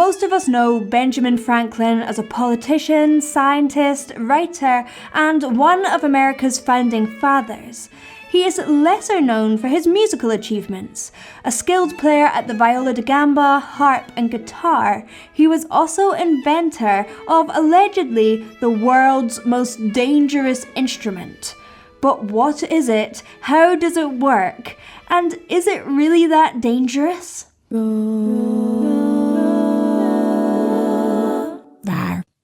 Most of us know Benjamin Franklin as a politician, scientist, writer, and one of America's founding fathers. He is lesser known for his musical achievements. A skilled player at the viola da gamba, harp, and guitar, he was also inventor of allegedly the world's most dangerous instrument. But what is it? How does it work? And is it really that dangerous?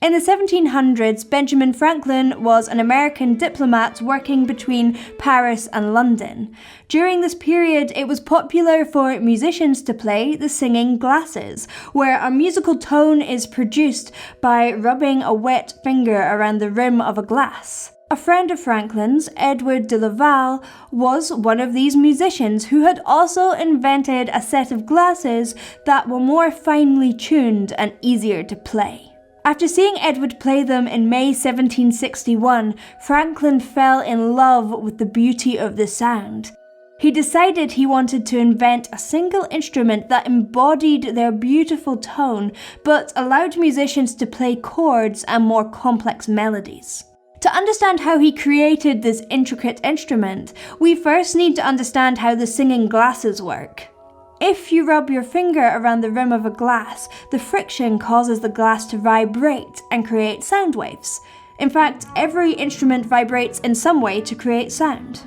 In the 1700s, Benjamin Franklin was an American diplomat working between Paris and London. During this period, it was popular for musicians to play the singing glasses, where a musical tone is produced by rubbing a wet finger around the rim of a glass. A friend of Franklin's, Edward de Laval, was one of these musicians who had also invented a set of glasses that were more finely tuned and easier to play. After seeing Edward play them in May 1761, Franklin fell in love with the beauty of the sound. He decided he wanted to invent a single instrument that embodied their beautiful tone, but allowed musicians to play chords and more complex melodies. To understand how he created this intricate instrument, we first need to understand how the singing glasses work. If you rub your finger around the rim of a glass, the friction causes the glass to vibrate and create sound waves. In fact, every instrument vibrates in some way to create sound.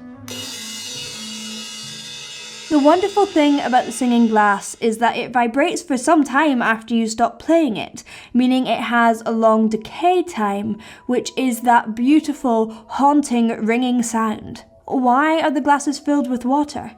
The wonderful thing about the singing glass is that it vibrates for some time after you stop playing it, meaning it has a long decay time, which is that beautiful, haunting, ringing sound. Why are the glasses filled with water?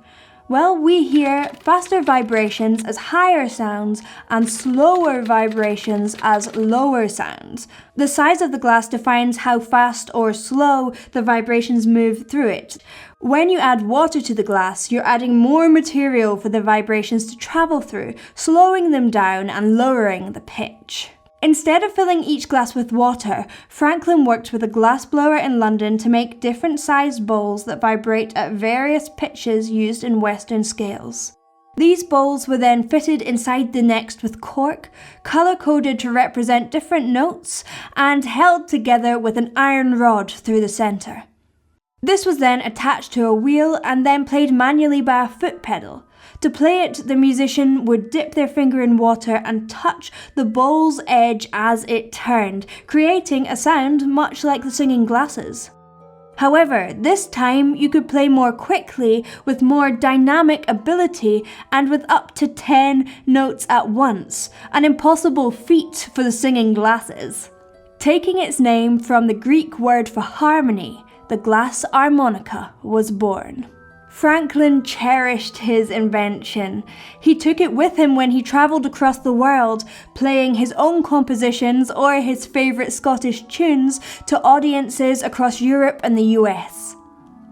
Well, we hear faster vibrations as higher sounds and slower vibrations as lower sounds. The size of the glass defines how fast or slow the vibrations move through it. When you add water to the glass, you're adding more material for the vibrations to travel through, slowing them down and lowering the pitch. Instead of filling each glass with water, Franklin worked with a glassblower in London to make different sized bowls that vibrate at various pitches used in Western scales. These bowls were then fitted inside the next with cork, colour-coded to represent different notes, and held together with an iron rod through the centre. This was then attached to a wheel and then played manually by a foot pedal. To play it, the musician would dip their finger in water and touch the bowl's edge as it turned, creating a sound much like the singing glasses. However, this time you could play more quickly, with more dynamic ability, and with up to 10 notes at once, an impossible feat for the singing glasses. Taking its name from the Greek word for harmony, the glass harmonica was born. Franklin cherished his invention. He took it with him when he travelled across the world, playing his own compositions or his favourite Scottish tunes to audiences across Europe and the US.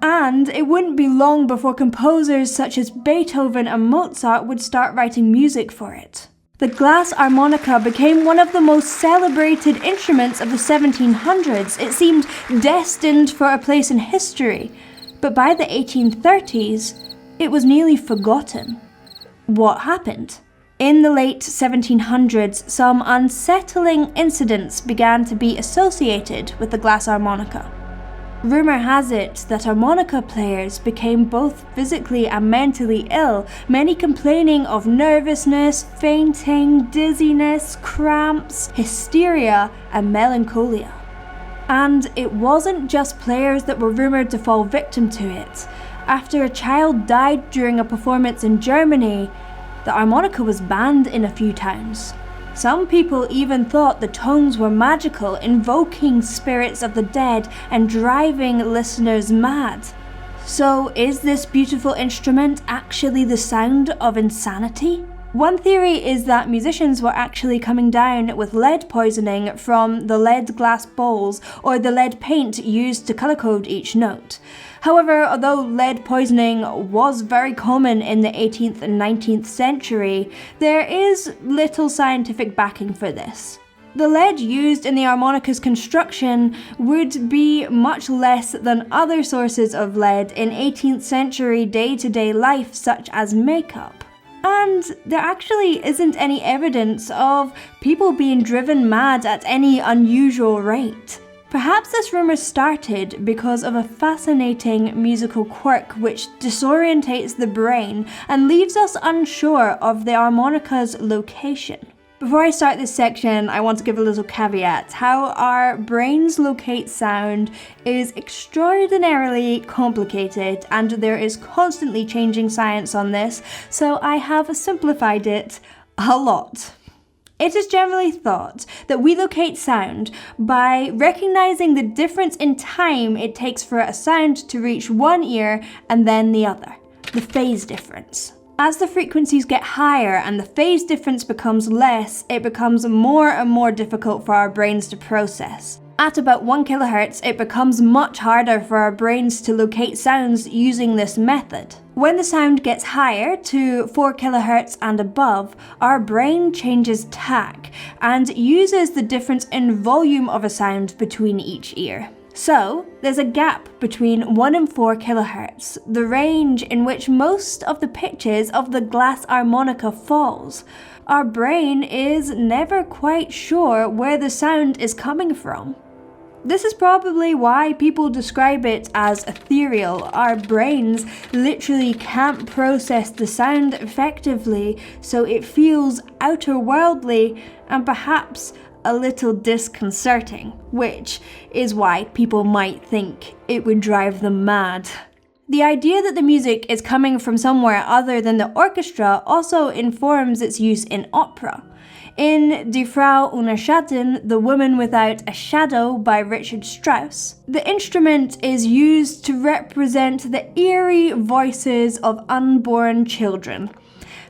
And it wouldn't be long before composers such as Beethoven and Mozart would start writing music for it. The glass harmonica became one of the most celebrated instruments of the 1700s. It seemed destined for a place in history. But by the 1830s, it was nearly forgotten. What happened? In the late 1700s, some unsettling incidents began to be associated with the glass harmonica. Rumour has it that harmonica players became both physically and mentally ill, many complaining of nervousness, fainting, dizziness, cramps, hysteria, and melancholia. And it wasn't just players that were rumoured to fall victim to it. After a child died during a performance in Germany, the harmonica was banned in a few towns. Some people even thought the tones were magical, invoking spirits of the dead and driving listeners mad. So, is this beautiful instrument actually the sound of insanity? One theory is that musicians were actually coming down with lead poisoning from the lead glass bowls or the lead paint used to colour code each note. However, although lead poisoning was very common in the 18th and 19th century, there is little scientific backing for this. The lead used in the harmonica's construction would be much less than other sources of lead in 18th century day-to-day life, such as makeup. And there actually isn't any evidence of people being driven mad at any unusual rate. Perhaps this rumour started because of a fascinating musical quirk which disorientates the brain and leaves us unsure of the harmonica's location. Before I start this section, I want to give a little caveat. How our brains locate sound is extraordinarily complicated, and there is constantly changing science on this, so I have simplified it a lot. It is generally thought that we locate sound by recognizing the difference in time it takes for a sound to reach one ear and then the other, the phase difference. As the frequencies get higher and the phase difference becomes less, it becomes more and more difficult for our brains to process. At about 1 kHz, it becomes much harder for our brains to locate sounds using this method. When the sound gets higher to 4 kHz and above, our brain changes tack and uses the difference in volume of a sound between each ear. So, there's a gap between 1 and 4 kHz, the range in which most of the pitches of the glass harmonica falls. Our brain is never quite sure where the sound is coming from. This is probably why people describe it as ethereal. Our brains literally can't process the sound effectively, so it feels outerworldly and perhaps a little disconcerting, which is why people might think it would drive them mad. The idea that the music is coming from somewhere other than the orchestra also informs its use in opera. In Die Frau ohne Schatten, The Woman Without a Shadow by Richard Strauss, the instrument is used to represent the eerie voices of unborn children,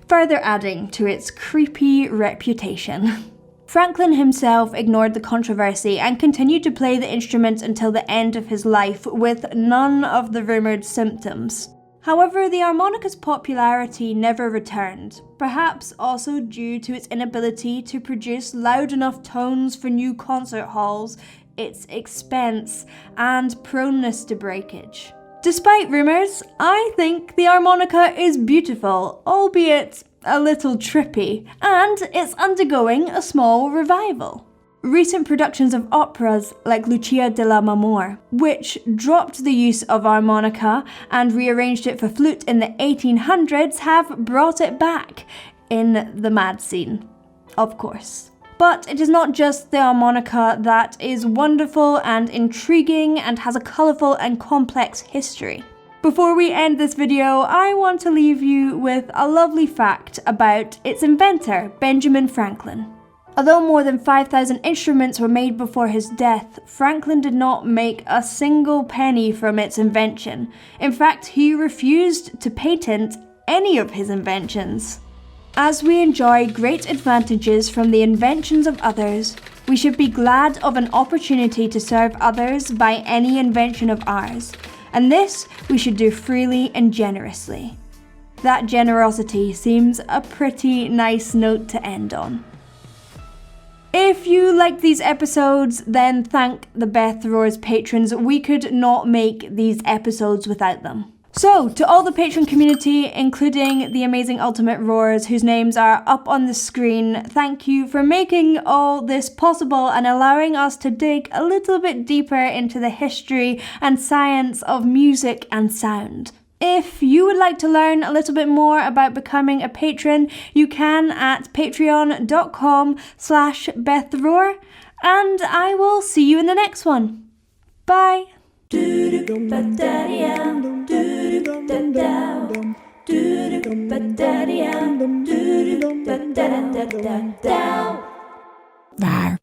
further adding to its creepy reputation. Franklin himself ignored the controversy and continued to play the instrument until the end of his life with none of the rumoured symptoms. However, the harmonica's popularity never returned, perhaps also due to its inability to produce loud enough tones for new concert halls, its expense, and proneness to breakage. Despite rumours, I think the harmonica is beautiful, albeit a little trippy, and it's undergoing a small revival. Recent productions of operas like Lucia della Marmora, which dropped the use of harmonica and rearranged it for flute in the 1800s, have brought it back in the mad scene, of course. But it is not just the harmonica that is wonderful and intriguing and has a colourful and complex history. Before we end this video, I want to leave you with a lovely fact about its inventor, Benjamin Franklin. Although more than 5,000 instruments were made before his death, Franklin did not make a single penny from its invention. In fact, he refused to patent any of his inventions. As we enjoy great advantages from the inventions of others, we should be glad of an opportunity to serve others by any invention of ours. And this we should do freely and generously. That generosity seems a pretty nice note to end on. If you liked these episodes, then thank the Beth Roars patrons. We could not make these episodes without them. So, to all the patron community, including the amazing Ultimate Roars, whose names are up on the screen, thank you for making all this possible and allowing us to dig a little bit deeper into the history and science of music and sound. If you would like to learn a little bit more about becoming a patron, you can at patreon.com/BethRoar, and I will see you in the next one. Bye! Down.